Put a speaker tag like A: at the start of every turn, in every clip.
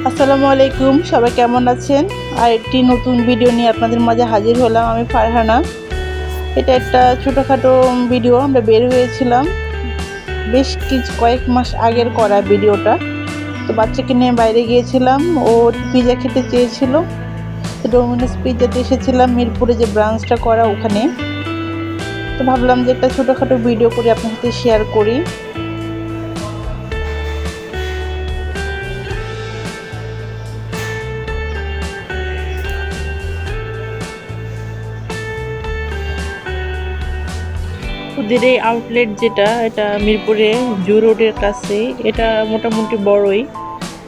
A: আসসালামু আলাইকুম, সবাই কেমন আছেন? আর একটি নতুন ভিডিও নিয়ে আপনাদের মাঝে হাজির হলাম। আমি ফারহানা। এটা একটা ছোটোখাটো ভিডিও। আমরা বের হয়েছিলাম বেশ কয়েক মাস আগের করা ভিডিওটা। তো বাচ্চাকে নিয়ে বাইরে গিয়েছিলাম, ও পিৎজা খেতে চেয়েছিল। তো ডোমিনোস পিৎজাতে এসেছিলাম, মিরপুরে যে ব্রাঞ্চটা করা ওখানে। তো ভাবলাম যে একটা ছোটোখাটো ভিডিও করে আপনার সাথে শেয়ার করি। ওদের এই আউটলেট যেটা, এটা মিরপুরে জু রোডের কাছে। এটা মোটামুটি বড়ই,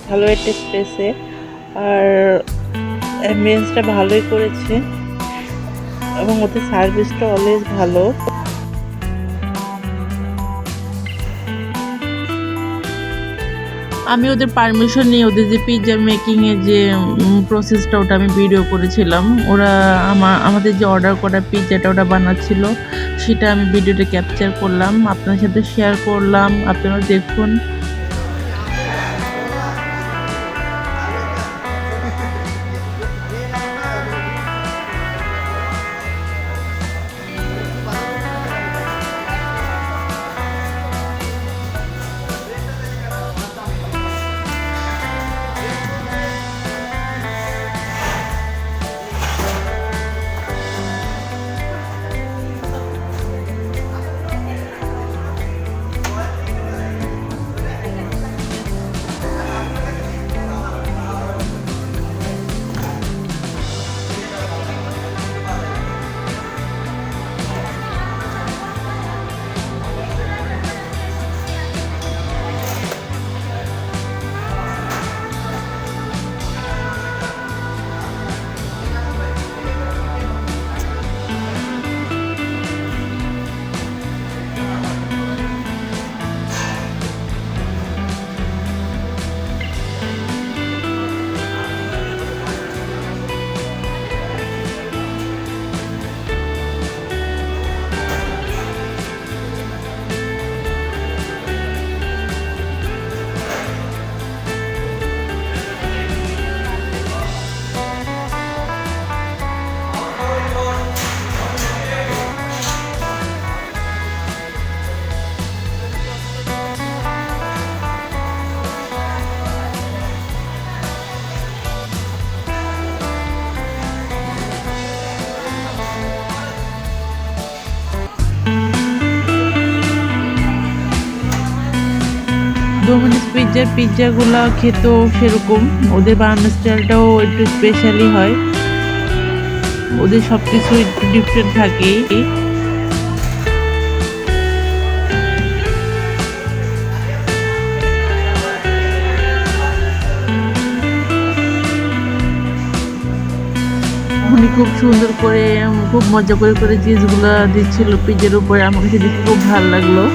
A: ভালো একটা স্পেসে। আর অ্যাম্বিয়েন্সটা ভালোই করেছে এবং ওদের সার্ভিসটা অলওয়েজ ভালো। আমি ওদের পারমিশন নিয়ে ওদের যে পিৎজা মেকিংয়ের যে প্রসেসটা, ওটা আমি ভিডিও করেছিলাম। ওরা আমাদের যে অর্ডার করা পিৎজাটা ওটা বানাচ্ছিল, সেটা আমি ভিডিওতে ক্যাপচার করলাম, আপনার সাথে শেয়ার করলাম। আপনারা দেখুন। ডোমিনোস পিৎজাগুলো খেতেও সেরকম, ওদের বানানোর স্টাইলটাও একটু স্পেশালি হয়। ওদের সব কিছু একটু ডিফারেন্ট থাকে। উনি খুব সুন্দর করে, খুব মজা করে করে চিজগুলো দিচ্ছিল পিৎজার উপরে। আমার কাছে দেখে খুব ভালো লাগলো।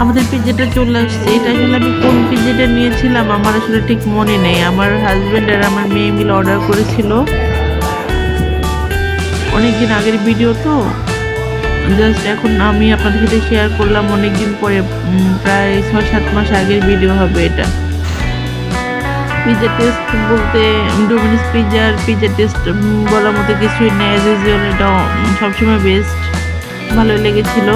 A: আমাদের পিৎজাটা চলে আসছে। এটা আসলে আমি কোন পিৎজাটা নিয়েছিলাম আমার আসলে ঠিক মনে নেই। আমার হাজব্যান্ড আর আমার মেয়ে মিলে অর্ডার করেছিল। অনেকদিন আগের ভিডিও তো, জাস্ট এখন আমি আপনাদের সাথে শেয়ার করলাম। অনেকদিন পরে, প্রায় 6-7 মাস আগের ভিডিও হবে এটা। পিৎজা টেস্ট বলতে, ডোমিনোস পিৎজা টেস্ট বলার মতো কিছুই নেই। অ্যাজ ইউজুয়াল এটা সবসময় বেস্ট, ভালোই লেগেছিল।